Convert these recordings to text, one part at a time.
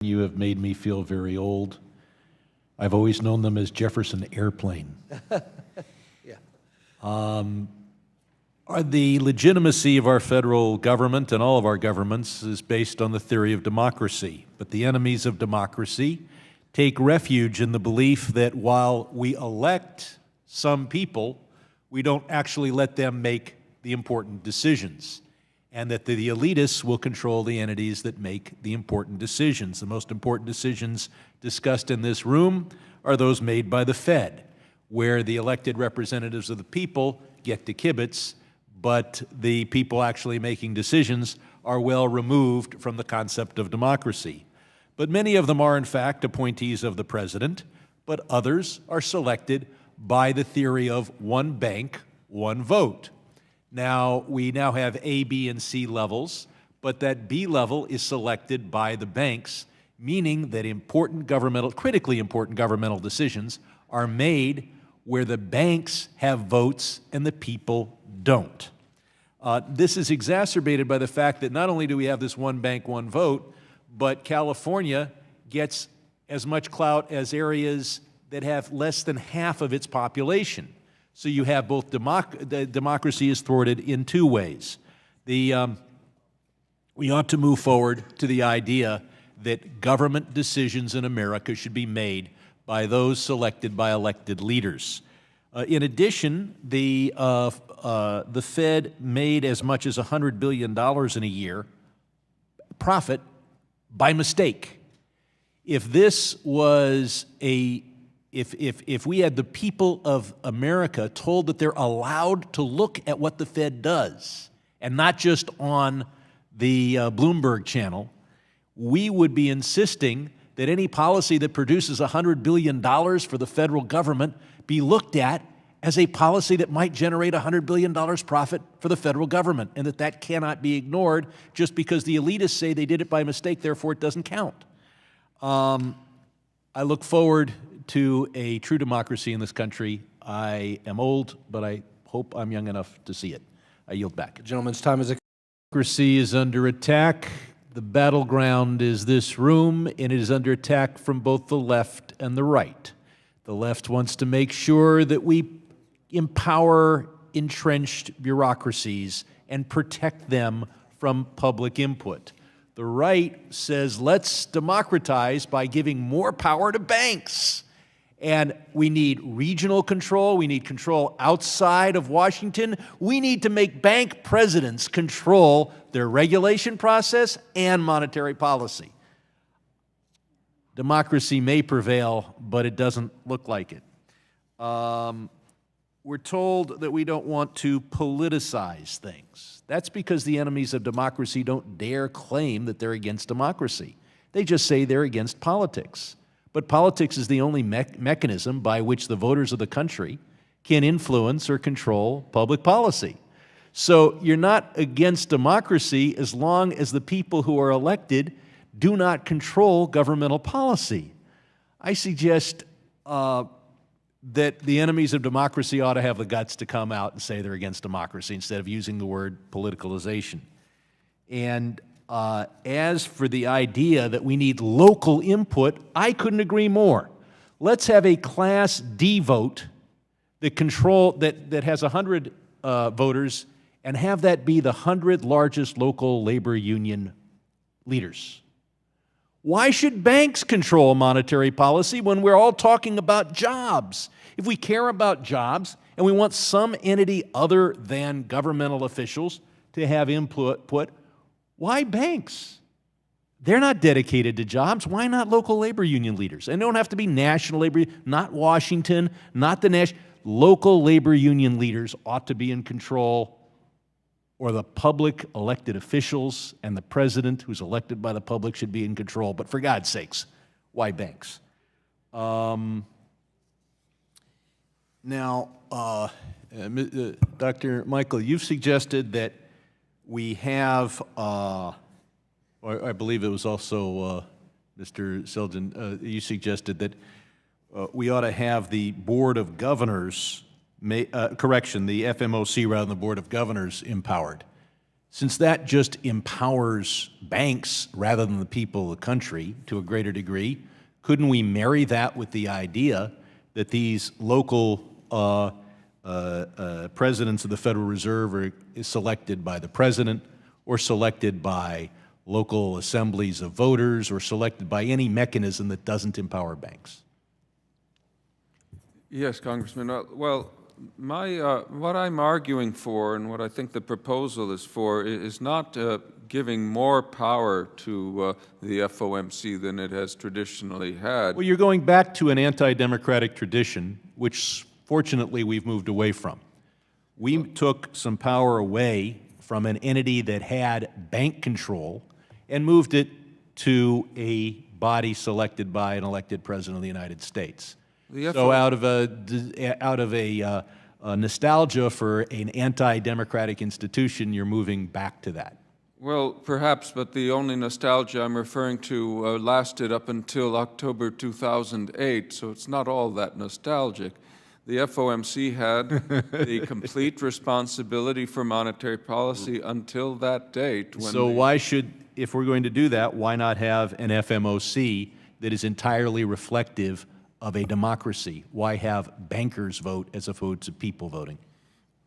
You have made me feel very old. I've always known them as Jefferson Airplane. The legitimacy of our federal government and all of our governments is based on the theory of democracy. But the enemies of democracy take refuge in the belief that while we elect some people, we don't actually let them make the important decisions, and that the elitists will control the entities that make the important decisions. The most important decisions discussed in this room are those made by the Fed, where the elected representatives of the people get to kibitz, but the people actually making decisions are well removed from the concept of democracy. But many of them are, in fact, appointees of the president, but others are selected by the theory of one bank, one vote. Now, we now have A, B, and C levels, but that B level is selected by the banks, meaning that critically important governmental decisions are made where the banks have votes and the people don't. This is exacerbated by the fact that not only do we have this one bank, one vote, but California gets as much clout as areas that have less than half of its population. So you have both democracy is thwarted in two ways. We ought to move forward to the idea that government decisions in America should be made by those selected by elected leaders. In addition, the Fed made as much as $100 billion in a year profit by mistake. If this was if we had the people of America told that they're allowed to look at what the Fed does, and not just on the Bloomberg channel, we would be insisting that any policy that produces $100 billion for the federal government be looked at as a policy that might generate $100 billion profit for the federal government, and that cannot be ignored just because the elitists say they did it by mistake, therefore it doesn't count. I look forward to a true democracy in this country. I am old, but I hope I'm young enough to see it. I yield back. The gentleman's time is expired. Democracy is under attack. The battleground is this room, and it is under attack from both the left and the right. The left wants to make sure that we empower entrenched bureaucracies and protect them from public input. The right says, let's democratize by giving more power to banks. And we need regional control. We need control outside of Washington. We need to make bank presidents control their regulation process and monetary policy. Democracy may prevail, but it doesn't look like it. We're told that we don't want to politicize things. That's because the enemies of democracy don't dare claim that they're against democracy. They just say they're against politics. But politics is the only mechanism by which the voters of the country can influence or control public policy. So you're not against democracy as long as the people who are elected do not control governmental policy. I suggest that the enemies of democracy ought to have the guts to come out and say they're against democracy instead of using the word politicalization. And as for the idea that we need local input, I couldn't agree more. Let's have a Class D vote that has 100 voters, and have that be the 100 largest local labor union leaders. Why should banks control monetary policy when we're all talking about jobs? If we care about jobs and we want some entity other than governmental officials to have input, why banks? They're not dedicated to jobs. Why not local labor union leaders? And they don't have to be national labor, not Washington, not the national. Local labor union leaders ought to be in control, or the public elected officials and the president who's elected by the public should be in control. But for God's sakes, why banks? Now, Dr. Michael, you've suggested that we have, or I believe it was also Mr. Selden, you suggested that we ought to have the Board of Governors, the FMOC rather than the Board of Governors empowered. Since that just empowers banks rather than the people of the country to a greater degree, couldn't we marry that with the idea that these local presidents of the Federal Reserve is selected by the president, or selected by local assemblies of voters, or selected by any mechanism that doesn't empower banks? Yes, Congressman. Well, what I'm arguing for, and what I think the proposal is for, is not giving more power to the FOMC than it has traditionally had. Well, you're going back to an anti-democratic tradition, which fortunately we've moved away from. We took some power away from an entity that had bank control and moved it to a body selected by an elected president of the United States. So out of a nostalgia for an anti-democratic institution, you're moving back to that. Well, perhaps, but the only nostalgia I'm referring to lasted up until October 2008, so it's not all that nostalgic. The FOMC had the complete responsibility for monetary policy until that date. So why should, if we're going to do that, why not have an FMOC that is entirely reflective of a democracy? Why have bankers vote as opposed to people voting?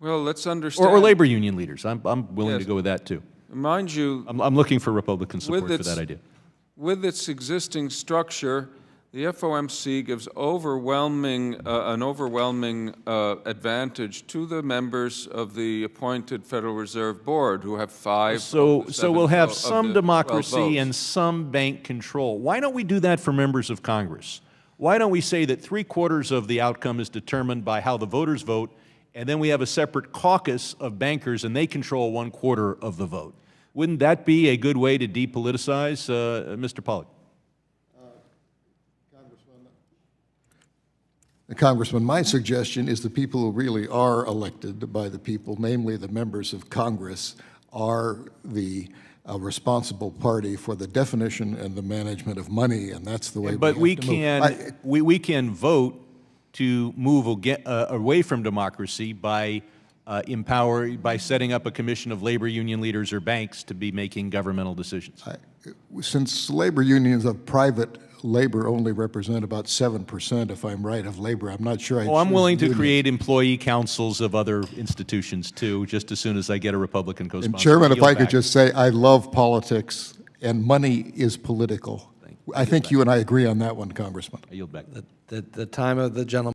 Well, let's understand. Or labor union leaders. I'm willing Yes. to go with that too. Mind you, I'm looking for Republican support for that idea. With its existing structure, the FOMC gives an overwhelming advantage to the members of the appointed Federal Reserve Board, who have 5. So we'll have some democracy and some bank control. Why don't we do that for members of Congress? Why don't we say that 3/4 of the outcome is determined by how the voters vote, and then we have a separate caucus of bankers, and they control 1/4 of the vote? Wouldn't that be a good way to depoliticize, Mr. Pollack? Congressman, my suggestion is the people who really are elected by the people, namely the members of Congress, are the responsible party for the definition and the management of money, and that's the way But we can vote to move away from democracy by setting up a commission of labor union leaders or banks to be making governmental decisions. Since labor unions of private labor only represent about 7%, if I'm right, of labor, I'm not sure. I'm willing to create employee councils of other institutions too, just as soon as I get a Republican co-sponsor. And Chairman, if I could just say, I love politics, and money is political. I think you and I agree on that one, Congressman. I yield back. The time of the gentleman.